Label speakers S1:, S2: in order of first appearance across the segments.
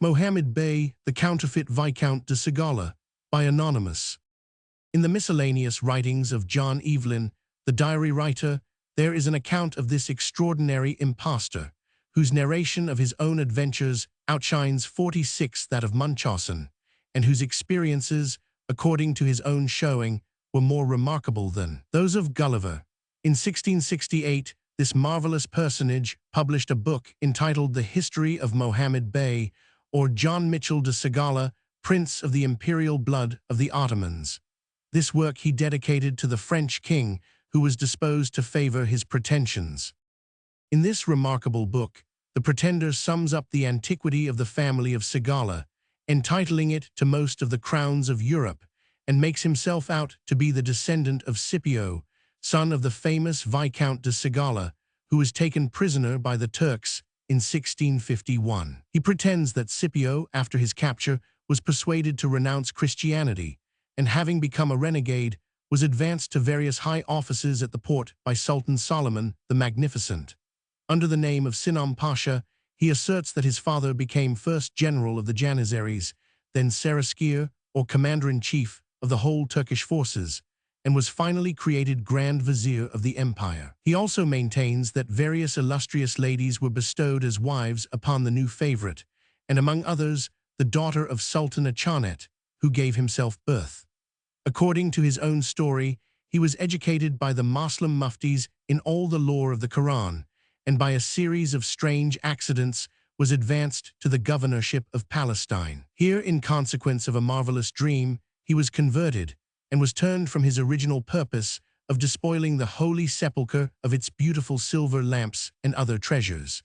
S1: Mohammed Bey, the Counterfeit Viscount de CIGALA, by Anonymous. In the miscellaneous writings of John Evelyn, the diary writer, there is an account of this extraordinary impostor, whose narration of his own adventures outshines 46 that of Munchausen, and whose experiences, according to his own showing, were more remarkable than those of Gulliver. In 1668, this marvelous personage published a book entitled The History of Mohammed Bey, or John Mitchell de CIGALA, Prince of the Imperial Blood of the Ottomans. This work he dedicated to the French king, who was disposed to favor his pretensions. In this remarkable book, the pretender sums up the antiquity of the family of CIGALA, entitling it to most of the crowns of Europe, and makes himself out to be the descendant of Scipio, son of the famous Viscount de CIGALA, who was taken prisoner by the Turks in 1651. He pretends that Scipio, after his capture, was persuaded to renounce Christianity, and having become a renegade, was advanced to various high offices at the Porte by Sultan Solomon the Magnificent. Under the name of Sinan Pasha, he asserts that his father became first general of the Janissaries, then Seraskier, or commander-in-chief of the whole Turkish forces, and was finally created Grand Vizier of the empire. He also maintains that various illustrious ladies were bestowed as wives upon the new favorite, and among others, the daughter of Sultan Achanet, who gave himself birth. According to his own story, he was educated by the Moslem muftis in all the lore of the Quran, and by a series of strange accidents was advanced to the governorship of Palestine. Here, in consequence of a marvelous dream, he was converted, and was turned from his original purpose of despoiling the holy sepulchre of its beautiful silver lamps and other treasures.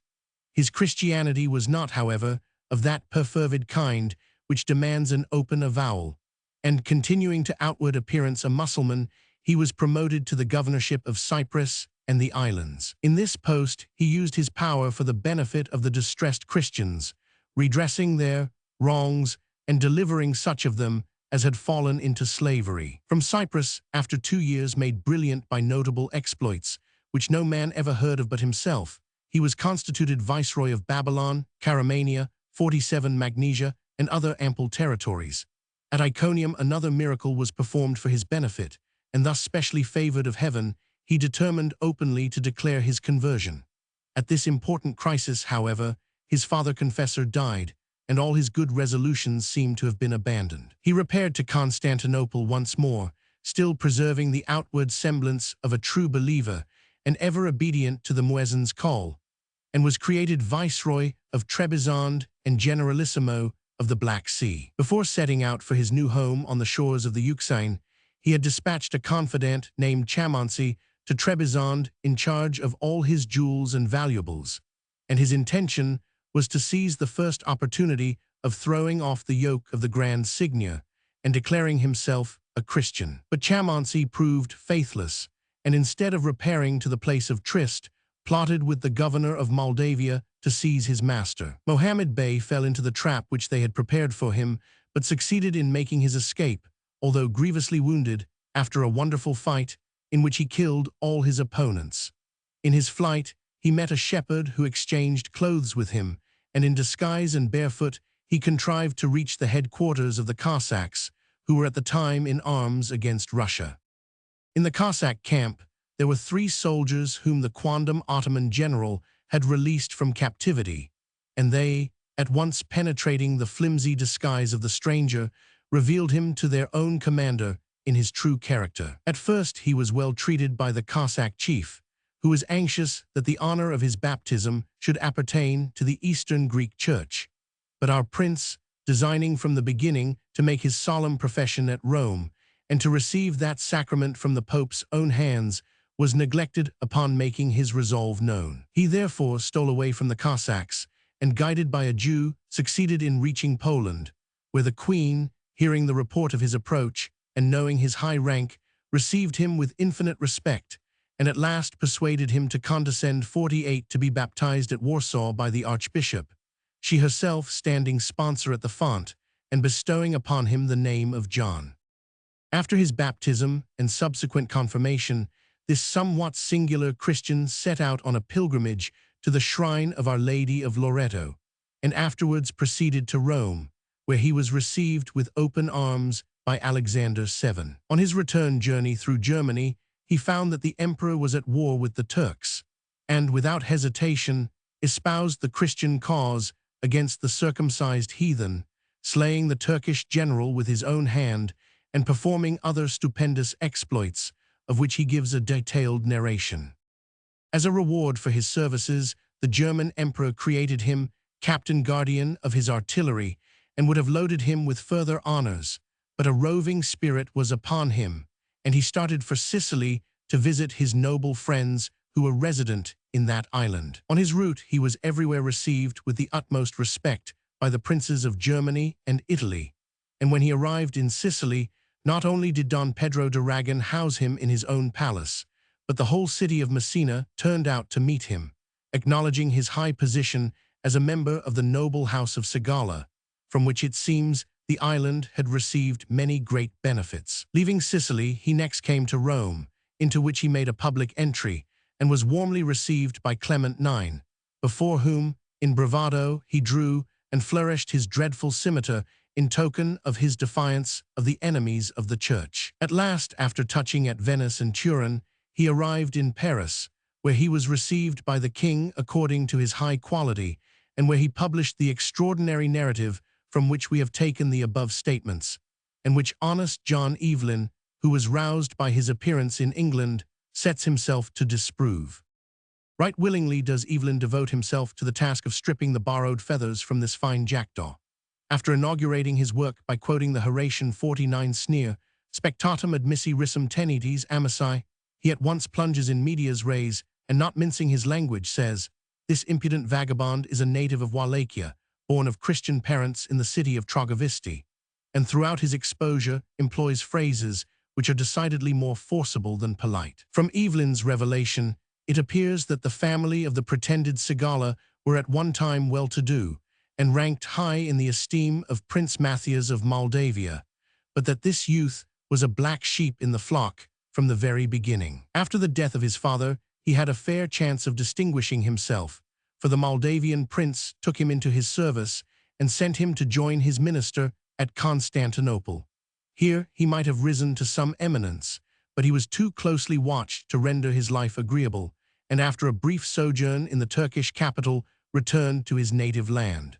S1: His Christianity was not, however, of that perfervid kind which demands an open avowal, and continuing to outward appearance a Mussulman, he was promoted to the governorship of Cyprus and the islands. In this post, he used his power for the benefit of the distressed Christians, redressing their wrongs and delivering such of them as had fallen into slavery. From Cyprus, after 2 years made brilliant by notable exploits, which no man ever heard of but himself, he was constituted Viceroy of Babylon, Caramania, 47 Magnesia, and other ample territories. At Iconium another miracle was performed for his benefit, and thus specially favored of heaven, he determined openly to declare his conversion. At this important crisis, however, his father-confessor died, and all his good resolutions seemed to have been abandoned. He repaired to Constantinople once more, still preserving the outward semblance of a true believer and ever obedient to the muezzin's call, and was created Viceroy of Trebizond and Generalissimo of the Black Sea. Before setting out for his new home on the shores of the Euxine, he had dispatched a confidant named Chamansi to Trebizond in charge of all his jewels and valuables, and his intention was to seize the first opportunity of throwing off the yoke of the Grand Signia and declaring himself a Christian. But Chamansi proved faithless, and instead of repairing to the place of tryst, plotted with the governor of Moldavia to seize his master. Mohammed Bey fell into the trap which they had prepared for him, but succeeded in making his escape, although grievously wounded, after a wonderful fight in which he killed all his opponents. In his flight, he met a shepherd who exchanged clothes with him, and in disguise and barefoot, he contrived to reach the headquarters of the Cossacks, who were at the time in arms against Russia. In the Cossack camp, there were 3 soldiers whom the quondam Ottoman general had released from captivity, and they, at once penetrating the flimsy disguise of the stranger, revealed him to their own commander in his true character. At first he was well treated by the Cossack chief, who was anxious that the honor of his baptism should appertain to the Eastern Greek Church. But our prince, designing from the beginning to make his solemn profession at Rome, and to receive that sacrament from the Pope's own hands, was neglected upon making his resolve known. He therefore stole away from the Cossacks, and guided by a Jew, succeeded in reaching Poland, where the Queen, hearing the report of his approach, and knowing his high rank, received him with infinite respect, and at last persuaded him to condescend 48 to be baptized at Warsaw by the Archbishop, she herself standing sponsor at the font, and bestowing upon him the name of John. After his baptism and subsequent confirmation, this somewhat singular Christian set out on a pilgrimage to the shrine of Our Lady of Loreto, and afterwards proceeded to Rome, where he was received with open arms by Alexander VII. On his return journey through Germany, he found that the emperor was at war with the Turks, and without hesitation espoused the Christian cause against the circumcised heathen, slaying the Turkish general with his own hand and performing other stupendous exploits, of which he gives a detailed narration. As a reward for his services, the German emperor created him captain guardian of his artillery and would have loaded him with further honors, but a roving spirit was upon him, and he started for Sicily to visit his noble friends who were resident in that island. On his route, he was everywhere received with the utmost respect by the princes of Germany and Italy, and when he arrived in Sicily, not only did Don Pedro de Ragan house him in his own palace, but the whole city of Messina turned out to meet him, acknowledging his high position as a member of the noble house of CIGALA, from which it seems the island had received many great benefits. Leaving Sicily, he next came to Rome, into which he made a public entry, and was warmly received by Clement IX, before whom, in bravado, he drew and flourished his dreadful scimitar in token of his defiance of the enemies of the Church. At last, after touching at Venice and Turin, he arrived in Paris, where he was received by the king according to his high quality, and where he published the extraordinary narrative from which we have taken the above statements, and which honest John Evelyn, who was roused by his appearance in England, sets himself to disprove. Right willingly does Evelyn devote himself to the task of stripping the borrowed feathers from this fine jackdaw. After inaugurating his work by quoting the Horatian 49 sneer, spectatum admissi risum tenitis amici, he at once plunges in medias res, and not mincing his language says, "This impudent vagabond is a native of Wallachia, born of Christian parents in the city of Trogovisti," and throughout his exposure employs phrases which are decidedly more forcible than polite. From Evelyn's revelation, it appears that the family of the pretended CIGALA were at one time well-to-do, and ranked high in the esteem of Prince Matthias of Moldavia, but that this youth was a black sheep in the flock from the very beginning. After the death of his father, he had a fair chance of distinguishing himself, for the Moldavian prince took him into his service and sent him to join his minister at Constantinople. Here he might have risen to some eminence, but he was too closely watched to render his life agreeable, and after a brief sojourn in the Turkish capital, returned to his native land.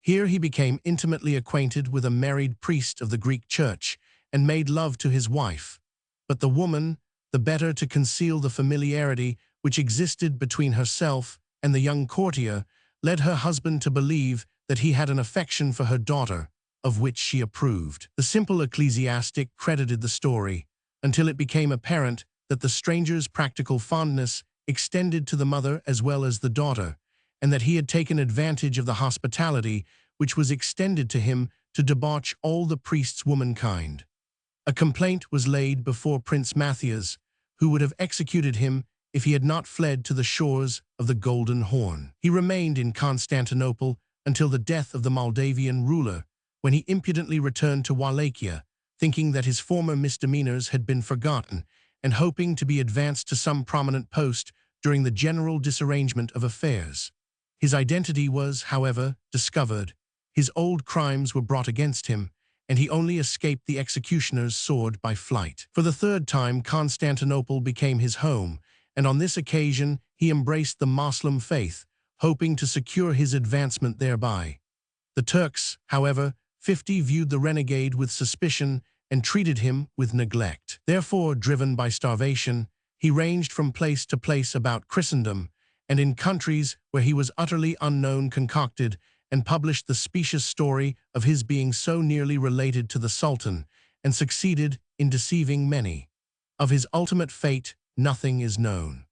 S1: Here he became intimately acquainted with a married priest of the Greek Church and made love to his wife. But the woman, the better to conceal the familiarity which existed between herself and the young courtier, led her husband to believe that he had an affection for her daughter, of which she approved. The simple ecclesiastic credited the story, until it became apparent that the stranger's practical fondness extended to the mother as well as the daughter, and that he had taken advantage of the hospitality which was extended to him to debauch all the priest's womankind. A complaint was laid before Prince Matthias, who would have executed him if he had not fled to the shores of the Golden Horn. He remained in Constantinople until the death of the Moldavian ruler, when he impudently returned to Wallachia, thinking that his former misdemeanors had been forgotten, and hoping to be advanced to some prominent post during the general disarrangement of affairs. His identity was, however, discovered, his old crimes were brought against him, and he only escaped the executioner's sword by flight. For the third time, Constantinople became his home, and on this occasion he embraced the Moslem faith, hoping to secure his advancement thereby. The Turks, however, 50 viewed the renegade with suspicion and treated him with neglect. Therefore, driven by starvation, he ranged from place to place about Christendom, and in countries where he was utterly unknown concocted and published the specious story of his being so nearly related to the Sultan, and succeeded in deceiving many. Of his ultimate fate, nothing is known.